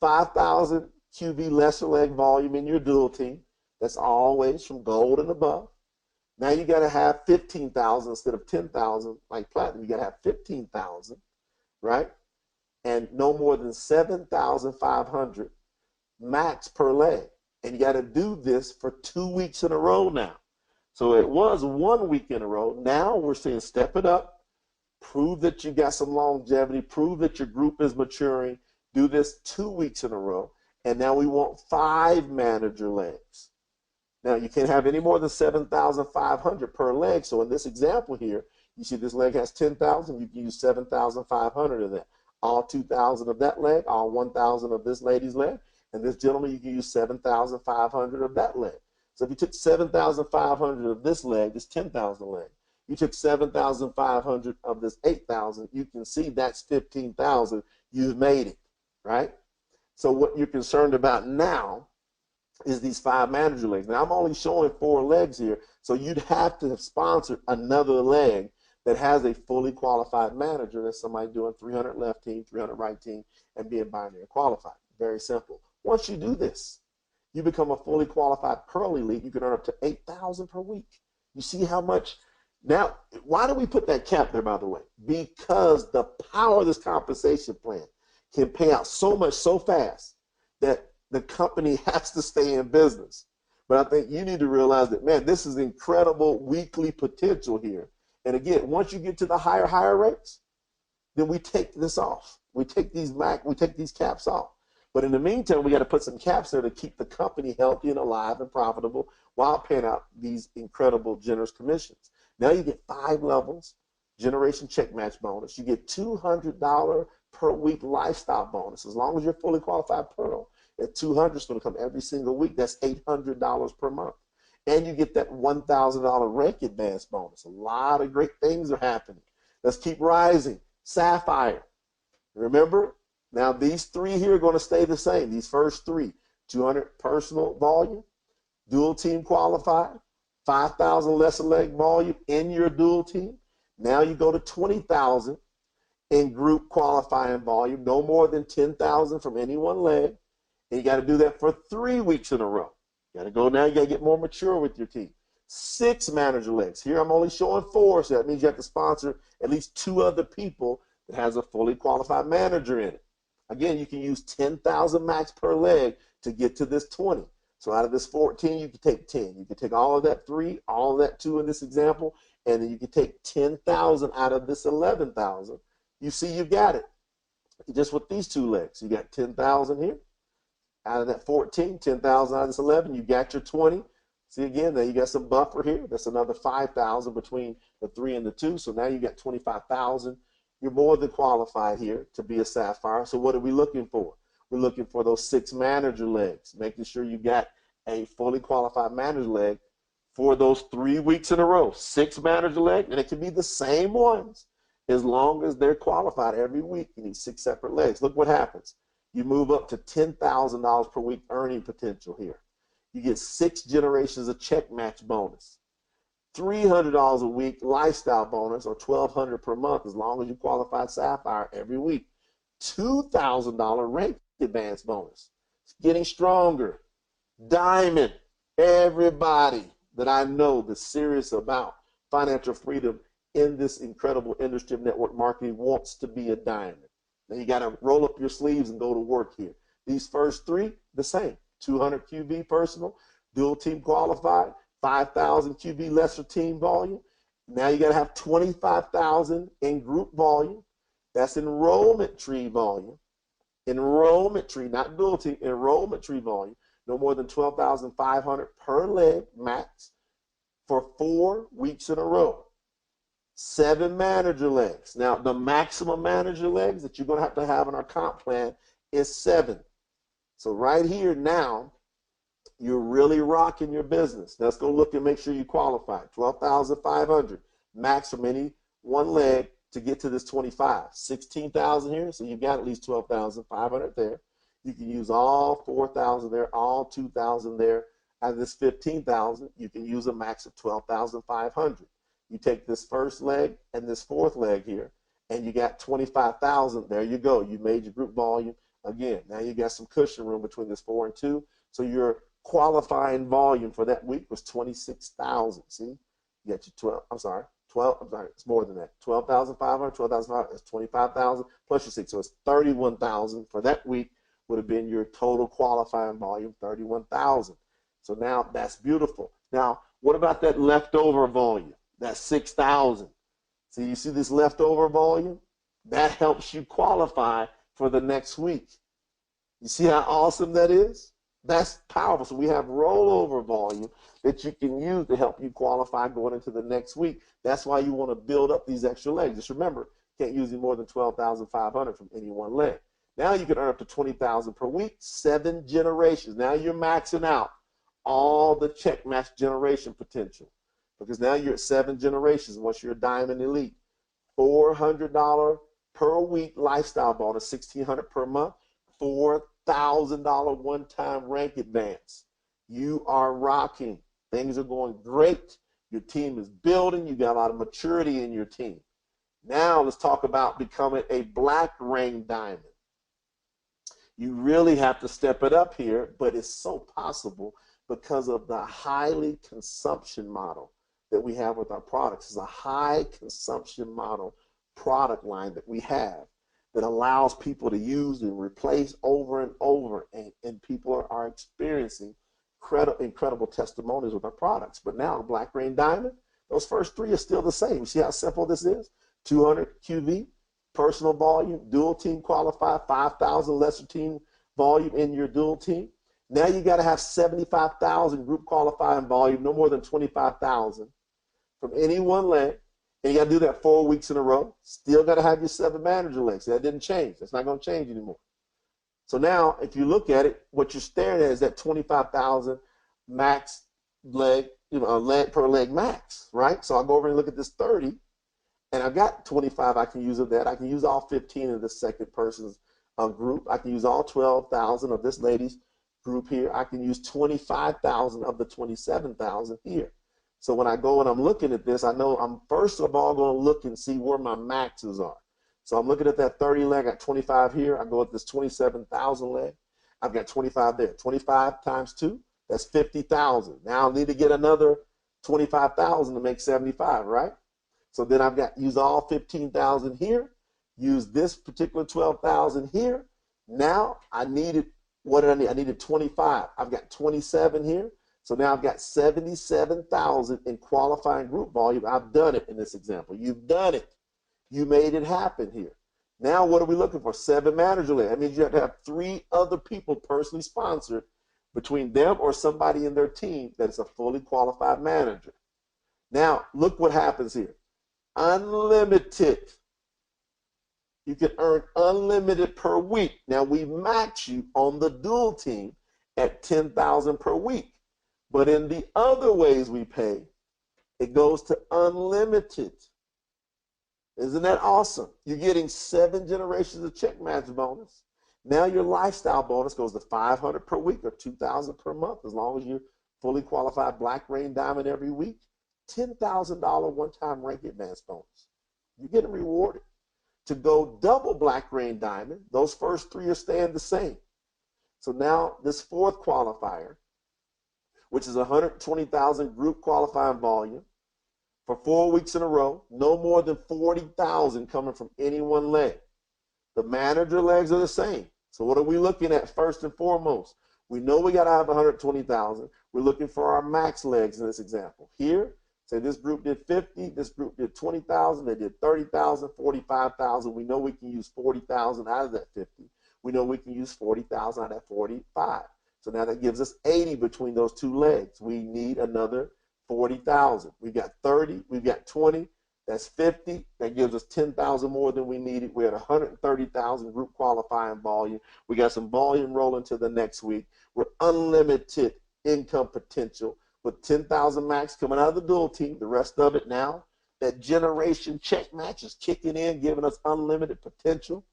[SPEAKER 1] 5,000 QV lesser leg volume in your dual team. That's always from gold and above. Now you got to have 15,000 instead of 10,000 like platinum. You got to have 15,000, right? And no more than 7,500 max per leg. And you got to do this for 2 weeks in a row now. So it was 1 week in a row. Now we're saying step it up. Prove that you got some longevity. Prove that your group is maturing. Do this 2 weeks in a row. And now we want 5 manager legs. Now you can't have any more than 7,500 per leg. So in this example here, you see this leg has 10,000. You can use 7,500 of that. All 2,000 of that leg, all 1,000 of this lady's leg. And this gentleman, you can use 7,500 of that leg. So if you took 7,500 of this leg, it's 10,000 leg. You took 7,500 of this 8,000, you can see that's 15,000. You've made it, right? So what you're concerned about now is these 5 manager legs. Now, I'm only showing 4 legs here, so you'd have to have sponsored another leg that has a fully qualified manager. That's somebody doing 300 left team, 300 right team, and being binary qualified. Very simple. Once you do this, you become a fully qualified Pearl Elite. You can earn up to 8,000 per week. You see how much? Now, why do we put that cap there, by the way? Because the power of this compensation plan can pay out so much so fast that the company has to stay in business. But I think you need to realize that, man, this is incredible weekly potential here. And again, once you get to the higher rates, then we take this off. We take these caps off. But in the meantime, we got to put some caps there to keep the company healthy and alive and profitable while paying out these incredible generous commissions. Now you get 5 levels, generation check match bonus. You get $200 per week lifestyle bonus. As long as you're fully qualified Pearl, that $200 is going to come every single week. That's $800 per month. And you get that $1,000 rank advance bonus. A lot of great things are happening. Let's keep rising. Sapphire. Remember, now these three here are going to stay the same. These first three, 200 personal volume, dual team qualified, 5,000 lesser leg volume in your dual team. Now you go to 20,000 in group qualifying volume, no more than 10,000 from any one leg. And you got to do that for 3 weeks in a row. You got to go now, you got to get more mature with your team. 6 manager legs. Here I'm only showing 4, so that means you have to sponsor at least 2 other people that has a fully qualified manager in it. Again, you can use 10,000 max per leg to get to this 20. So out of this 14, you can take 10. You can take all of that 3, all of that 2 in this example, and then you can take 10,000 out of this 11,000. You see you've got it. Just with these 2 legs. You got 10,000 here. Out of that 14, 10,000 out of this 11, you got your 20. See again, then you got some buffer here. That's another 5,000 between the 3 and the 2. So now you got 25,000. You're more than qualified here to be a Sapphire. So what are we looking for? We're looking for those 6 manager legs, making sure you got a fully qualified manager leg for those 3 weeks in a row. 6 manager legs, and it can be the same ones as long as they're qualified every week. You need 6 separate legs. Look what happens. You move up to $10,000 per week earning potential here. You get 6 generations of check match bonus, $300 a week lifestyle bonus, or $1,200 per month as long as you qualified Sapphire every week. $2,000 rank advance bonus. It's getting stronger. Diamond. Everybody that I know that's serious about financial freedom in this incredible industry of network marketing wants to be a diamond. Now you got to roll up your sleeves and go to work here. These first 3, the same. 200 QV personal, dual team qualified, 5,000 QV lesser team volume. Now you got to have 25,000 in group volume. That's enrollment tree volume. Enrollment tree, not dual team, enrollment tree volume. No more than 12,500 per leg max for 4 weeks in a row. 7 manager legs. Now, the maximum manager legs that you're going to have in our comp plan is 7. So right here now, you're really rocking your business. Let's go look and make sure you qualify. 12,500 max from any one leg to get to this 25. 16,000 here, so you've got at least 12,500 there. You can use all 4,000 there, all 2,000 there. Out of this 15,000, you can use a max of 12,500. You take this first leg and this fourth leg here, and you got 25,000. There you go. You made your group volume. Again, now you got some cushion room between this 4 and 2. So your qualifying volume for that week was 26,000. See, you got your 12, it's more than that. 12,500, 12,500, that's 25,000 plus your 6. So it's 31,000 for that week would have been your total qualifying volume, 31,000. So now that's beautiful. Now, what about that leftover volume? That's 6,000. So you see this leftover volume? That helps you qualify for the next week. You see how awesome that is? That's powerful. So we have rollover volume that you can use to help you qualify going into the next week. That's why you want to build up these extra legs. Just remember, you can't use any more than 12,500 from any one leg. Now you can earn up to 20,000 per week, 7 generations. Now you're maxing out all the check match generation potential because now you're at 7 generations once you're a diamond elite. $400 per week lifestyle bonus, $1,600 per month, $4,000 one-time rank advance. You are rocking. Things are going great. Your team is building. You got a lot of maturity in your team. Now let's talk about becoming a black ring diamond. You really have to step it up here, but it's so possible because of the highly consumption model that we have with our products. It's a high consumption model product line that we have that allows people to use and replace over and over, and people are experiencing incredible testimonies with our products. But now Black Rain Diamond, those first 3 are still the same. See how simple this is? 200 QV, personal volume, dual team qualified, 5,000 lesser team volume in your dual team. Now you got to have 75,000 group qualifying volume, no more than 25,000 from any one leg. And you got to do that 4 weeks in a row. Still got to have your 7 manager legs. That didn't change. That's not going to change anymore. So now, if you look at it, what you're staring at is that 25,000 max leg, leg per leg max, right? So I'll go over and look at this 30, And I've got 25 I can use of that. I can use all 15 of this second person's group. I can use all 12,000 of this lady's group here. I can use 25,000 of the 27,000 here. So when I go and I'm looking at this, I know I'm first of all going to look and see where my maxes are. So I'm looking at that 30 leg, I got 25 here. I go at this 27,000 leg. I've got 25 there. 25 times 2, that's 50,000. Now I need to get another 25,000 to make 75, right? So then I've got use all 15,000 here, use this particular 12,000 here. Now I needed, what did I need? I needed 25. I've got 27 here. So now I've got 77,000 in qualifying group volume. I've done it in this example. You've done it. You made it happen here. Now what are we looking for? 7 manager legs. That means you have to have 3 other people personally sponsored between them or somebody in their team that is a fully qualified manager. Now look what happens here. Unlimited. You can earn unlimited per week. Now we match you on the dual team at 10,000 per week. But in the other ways we pay, it goes to unlimited. Isn't that awesome? You're getting 7 generations of check match bonus. Now your lifestyle bonus goes to 500 per week or 2,000 per month, as long as you're fully qualified Black Rain Diamond every week. $10,000 one-time rank advance bonus. You're getting rewarded. To go double Black Rain Diamond, those first 3 are staying the same. So now this 4th qualifier, which is 120,000 group qualifying volume for 4 weeks in a row, no more than 40,000 coming from any one leg. The manager legs are the same. So what are we looking at first and foremost? We know we got to have 120,000. We're looking for our max legs in this example. Here, say this group did 50, this group did 20,000, they did 30,000, 45,000. We know we can use 40,000 out of that 50. We know we can use 40,000 out of that 45. So now that gives us 80 between those 2 legs. We need another 40,000. We've got 30, we've got 20, that's 50. That gives us 10,000 more than we needed. We're at 130,000 group qualifying volume. We got some volume rolling to the next week. We're unlimited income potential with 10,000 max coming out of the dual team. The rest of it now, that generation check match is kicking in, giving us unlimited potential.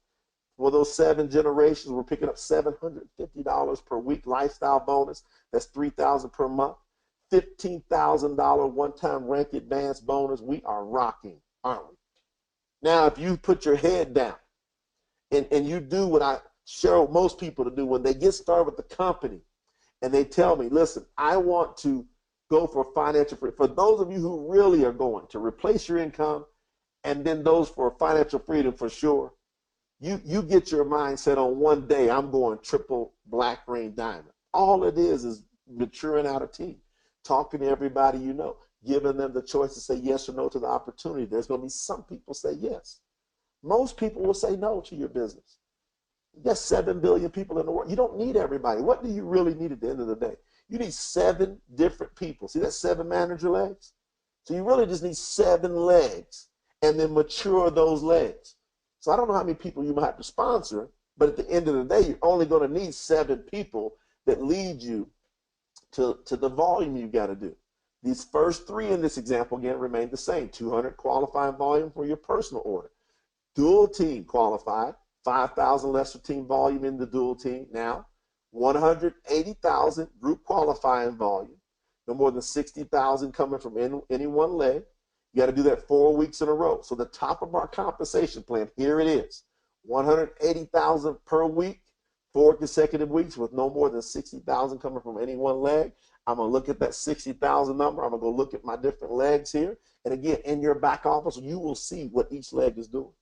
[SPEAKER 1] For those 7 generations, we're picking up $750 per week lifestyle bonus. That's $3,000 per month. $15,000 one-time rank advance bonus. We are rocking, aren't we? Now, if you put your head down and you do what I share most people to do when they get started with the company and they tell me, listen, I want to go for financial freedom. For those of you who really are going to replace your income, and then those for financial freedom for sure, you get your mindset on one day, I'm going triple Black Rain Diamond. All it is maturing out a team, talking to everybody you know, giving them the choice to say yes or no to the opportunity. There's going to be some people say yes. Most people will say no to your business. You got 7 billion people in the world. You don't need everybody. What do you really need at the end of the day? You need 7 different people. See that 7 manager legs? So you really just need 7 legs and then mature those legs. So I don't know how many people you might have to sponsor, but at the end of the day, you're only going to need 7 people that lead you to the volume you got to do. These first 3 in this example, again, remain the same. 200 qualifying volume for your personal order. Dual team qualified, 5,000 lesser team volume in the dual team. Now, 180,000 group qualifying volume. No more than 60,000 coming from any one leg. You got to do that 4 weeks in a row. So the top of our compensation plan, here it is. 180,000 per week, 4 consecutive weeks with no more than 60,000 coming from any one leg. I'm going to look at that 60,000 number. I'm going to go look at my different legs here. And again, in your back office, you will see what each leg is doing.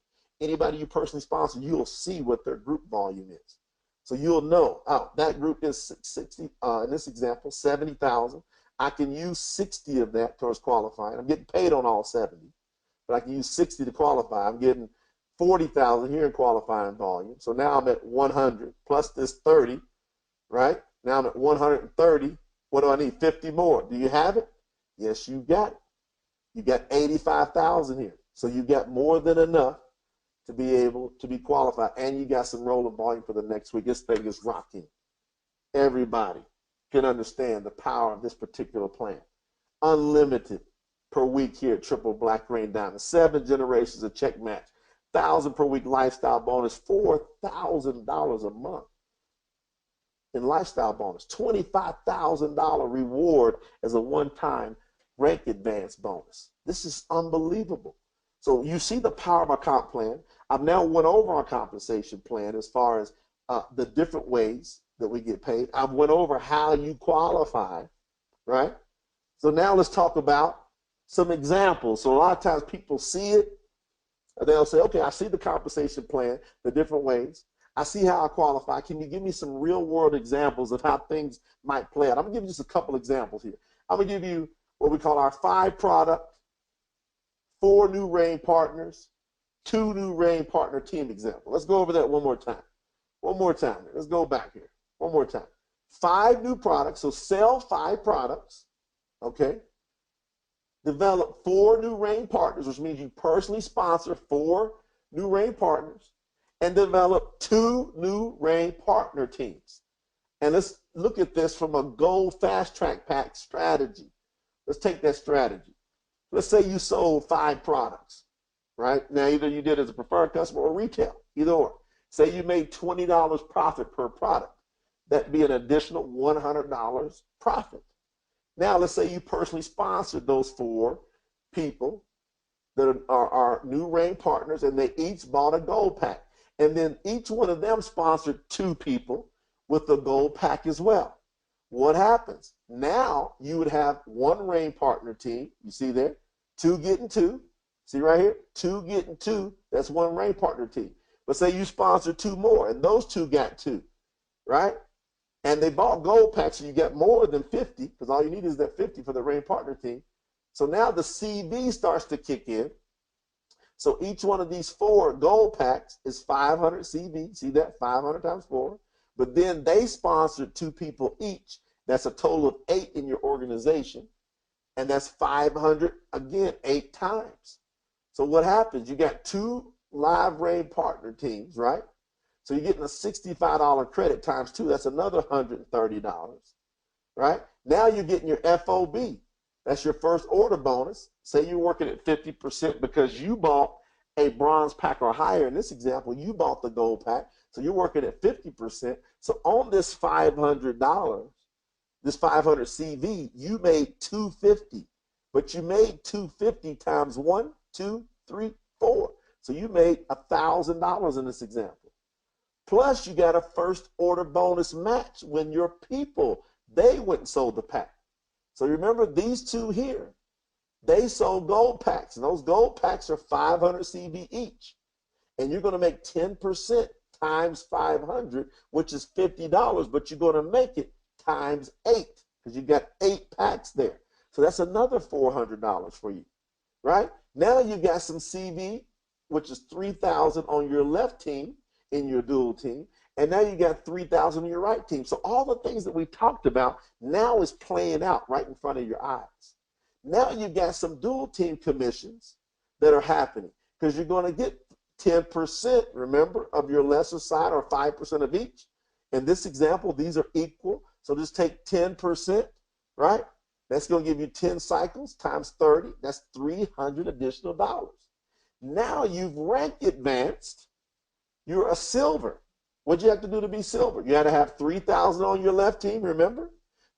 [SPEAKER 1] Anybody you personally sponsor, you'll see what their group volume is. So you'll know, oh, that group is 60, in this example, 70,000. I can use 60 of that towards qualifying. I'm getting paid on all 70, but I can use 60 to qualify. I'm getting 40,000 here in qualifying volume. So now I'm at 100 plus this 30, right? Now I'm at 130. What do I need? 50 more. Do you have it? Yes, you got it. You got 85,000 here. So you got more than enough to be able to be qualified, and you got some rolling volume for the next week. This thing is rocking. Everybody can understand the power of this particular plan. Unlimited per week here at Triple Black Rain Diamond. 7 generations of check match. 1,000 per week lifestyle bonus. $4,000 a month in lifestyle bonus. $25,000 reward as a one-time rank advance bonus. This is unbelievable. So you see the power of our comp plan. I've now went over our compensation plan as far as the different ways that we get paid. I've went over how you qualify, right? So now let's talk about some examples. So a lot of times people see it, and they'll say, okay, I see the compensation plan, the different ways. I see how I qualify. Can you give me some real world examples of how things might play out? I'm gonna give you just a couple examples here. I'm gonna give you what we call our 5-product, 4 new reign partners, 2 new reign partner team example. Let's go over that one more time. One more time. Let's go back here. One more time. 5 new products, so sell 5 products, okay? Develop 4 new reign partners, which means you personally sponsor 4 new reign partners, and develop 2 new reign partner teams. And let's look at this from a gold fast track pack strategy. Let's take that strategy. Let's say you sold 5 products, right? Now, either you did as a preferred customer or retail, either or. Say you made $20 profit per product. That'd be an additional $100 profit. Now, let's say you personally sponsored those 4 people that are new reign partners, and they each bought a gold pack. And then each one of them sponsored 2 people with a gold pack as well. What happens? Now you would have 1 reign partner team. You see there? 2 getting 2. See right here? 2 getting 2. That's 1 reign partner team. But say you sponsor 2 more, and those 2 got 2, right? And they bought gold packs, so you get more than 50, because all you need is that 50 for the reign partner team. So now the CV starts to kick in. So each one of these 4 gold packs is 500 CV. See that? 500 times 4. But then they sponsored 2 people each. That's a total of 8 in your organization. And that's 500, again, 8 times. So what happens? You got 2 live reign partner teams, right? So you're getting a $65 credit times 2. That's another $130, right? Now you're getting your FOB. That's your first order bonus. Say you're working at 50% because you bought a bronze pack or higher. In this example, you bought the gold pack. So you're working at 50%. So on this $500, this 500 CV, you made $250. But you made $250 times 1, 2, 3, 4. So you made $1,000 in this example. Plus you got a first order bonus match when your people, they went and sold the pack. So remember these 2 here, they sold gold packs, and those gold packs are 500 CV each. And you're going to make 10% times 500, which is $50, but you're going to make it times 8 because you got 8 packs there. So that's another $400 for you, right? Now you got some CV, which is 3,000 on your left team in your dual team, and now you got 3,000 on your right team. So all the things that we talked about now is playing out right in front of your eyes. Now you got some dual team commissions that are happening because you're going to get 10%, remember, of your lesser side, or 5% of each. In this example, these are equal. So just take 10%, right? That's going to give you 10 cycles times 30. That's $300 additional dollars. Now you've rank advanced. You're a silver. What'd you have to do to be silver? You had to have 3,000 on your left team, remember?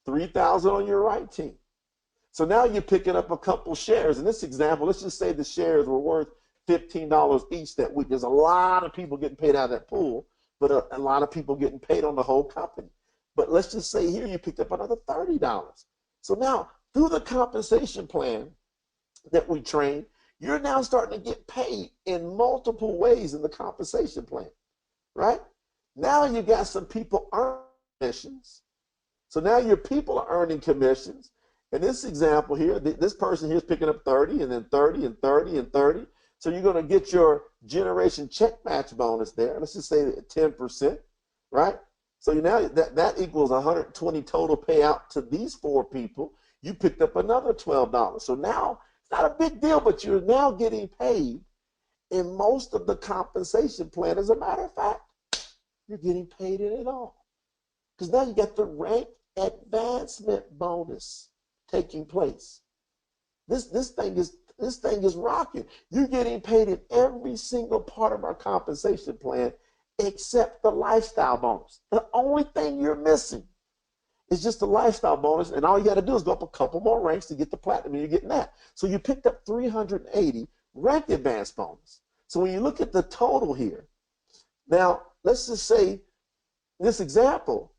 [SPEAKER 1] 3,000 on your right team. So now you're picking up a couple shares. In this example, let's just say the shares were worth $15 each that week. There's a lot of people getting paid out of that pool, but a lot of people getting paid on the whole company. But let's just say here you picked up another $30. So now through the compensation plan that we train, you're now starting to get paid in multiple ways in the compensation plan, right? Now you got some people earning commissions. So now your people are earning commissions. In this example here, this person here is picking up 30 and then 30 and 30 and 30. So you're going to get your generation check match bonus there. Let's just say 10%, right? So now that equals 120 total payout to these 4 people. You picked up another $12. So now it's not a big deal, but you're now getting paid in most of the compensation plan. As a matter of fact, you're getting paid in it all. Because now you get the rank advancement bonus taking place. This thing is rocking. You're getting paid in every single part of our compensation plan except the lifestyle bonus. The only thing you're missing is just the lifestyle bonus, and all you got to do is go up a couple more ranks to get the platinum, and you're getting that. So you picked up 380 rank advanced bonus. So when you look at the total here, now let's just say this example,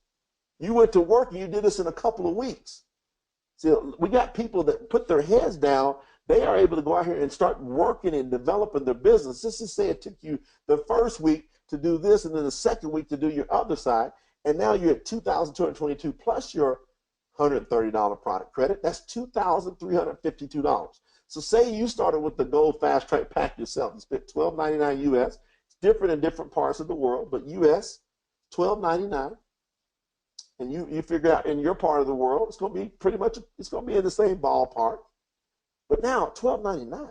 [SPEAKER 1] you went to work and you did this in a couple of weeks. So we got people that put their heads down. They are able to go out here and start working and developing their business. Let's just say it took you the first week to do this and then the second week to do your other side. And now you're at $2,222 plus your $130 product credit. That's $2,352. So say you started with the Gold Fast Track Pack yourself. You spent $12.99 US. It's different in different parts of the world, but US, $12.99. And you figure out in your part of the world, it's going to be pretty much, it's going to be in the same ballpark. But now, $12.99,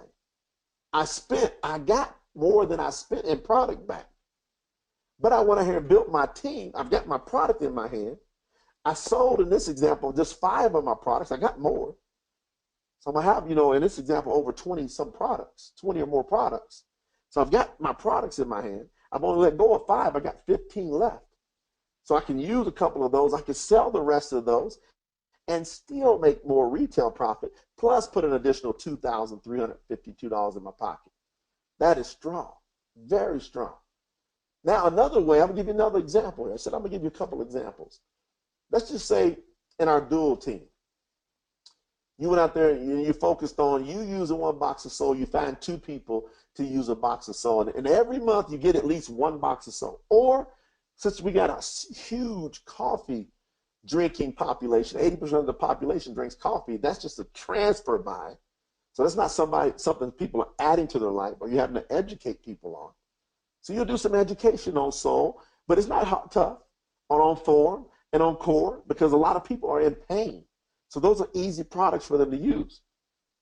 [SPEAKER 1] I got more than I spent in product back. But I went ahead and built my team. I've got my product in my hand. I sold, in this example, just 5 of my products. I got more. So I'm going to have, in this example, over 20 some products, 20 or more products. So I've got my products in my hand. I've only let go of 5. I got 15 left. So I can use a couple of those. I can sell the rest of those and still make more retail profit, plus put an additional $2,352 in my pocket. That is strong, very strong. Now, another way, I'm going to give you another example here. I said I'm going to give you a couple examples. Let's just say in our dual team, you went out there and you focused on you using 1 box of soul. You find 2 people to use a box of soul. And every month you get at least 1 box of soul. Or since we got a huge coffee drinking population, 80% of the population drinks coffee, that's just a transfer buy. So that's not something people are adding to their life or you're having to educate people on. So you'll do some education on soul, but it's not tough on form and on core because a lot of people are in pain. So those are easy products for them to use,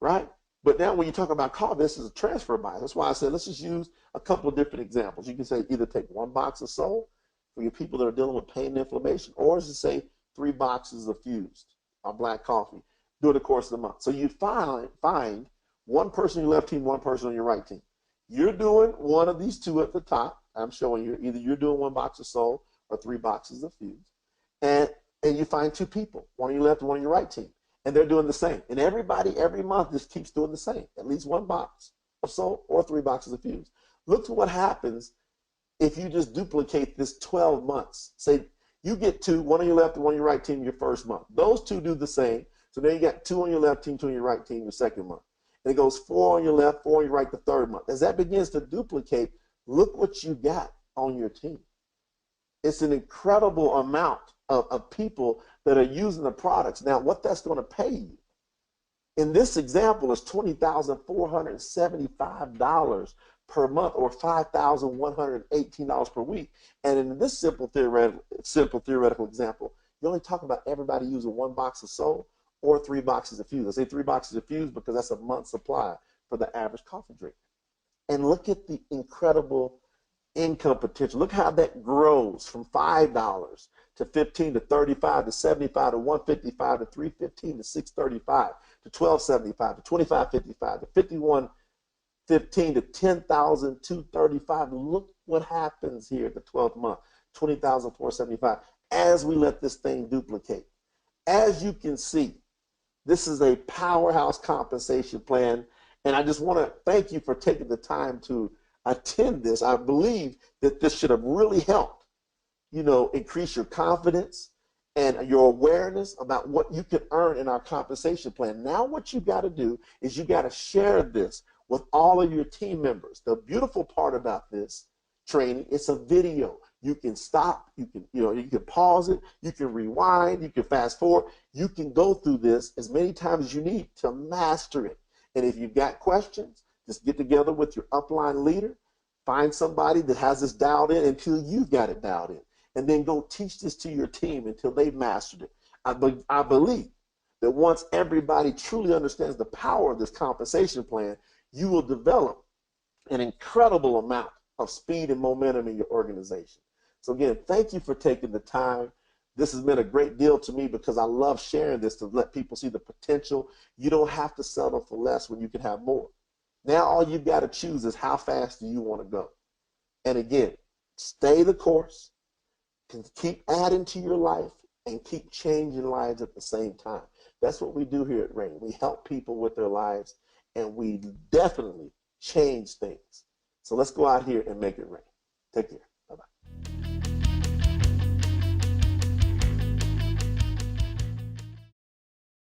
[SPEAKER 1] right? But now when you talk about coffee, this is a transfer buy. That's why I said let's just use a couple of different examples. You can say either take 1 box of soul for your people that are dealing with pain and inflammation, or just say 3 boxes of fused or black coffee during the course of the month. So you find 1 person on your left team, 1 person on your right team. You're doing one of these 2 at the top. I'm showing you either you're doing 1 box of soul or 3 boxes of fused. And you find 2 people, 1 on your left and 1 on your right team. And they're doing the same. And everybody every month just keeps doing the same. At least 1 box of soul or 3 boxes of fused. Look to what happens if you just duplicate this 12 months. Say you get 2, 1 on your left and 1 on your right team your first month. Those 2 do the same. So then you got 2 on your left team, 2 on your right team your second month. And it goes 4 on your left, 4 on your right the third month. As that begins to duplicate, look what you got on your team. It's an incredible amount of people that are using the products. Now, what that's going to pay you in this example is $20,475 per month or $5,118 per week. And in this simple theoretical example, you only talk about everybody using 1 box of soul or 3 boxes of fuse. I say 3 boxes of fuse because that's a month's supply for the average coffee drinker. And look at the incredible income potential. Look how that grows from $5 to $15 to $35 to $75 to $155 to $315 to $635 to $1275 to $2555 to $5115 to $10,235. Look what happens here at the 12th month, $20,475, as we let this thing duplicate. As you can see, this is a powerhouse compensation plan, and I just want to thank you for taking the time to attend this. I believe that this should have really helped, increase your confidence and your awareness about what you can earn in our compensation plan. Now what you got to do is you got to share this with all of your team members. The beautiful part about this training, it's a video. You can stop, you can pause it, you can rewind, you can fast forward, you can go through this as many times as you need to master it. And if you've got questions, just get together with your upline leader, find somebody that has this dialed in until you've got it dialed in, and then go teach this to your team until they've mastered it. I believe that once everybody truly understands the power of this compensation plan, you will develop an incredible amount of speed and momentum in your organization. So again, thank you for taking the time. This has been a great deal to me because I love sharing this to let people see the potential. You don't have to settle for less when you can have more. Now all you've got to choose is how fast do you want to go. And again, stay the course, can keep adding to your life, and keep changing lives at the same time. That's what we do here at Rain. We help people with their lives, and we definitely change things. So let's go out here and make it rain. Take care.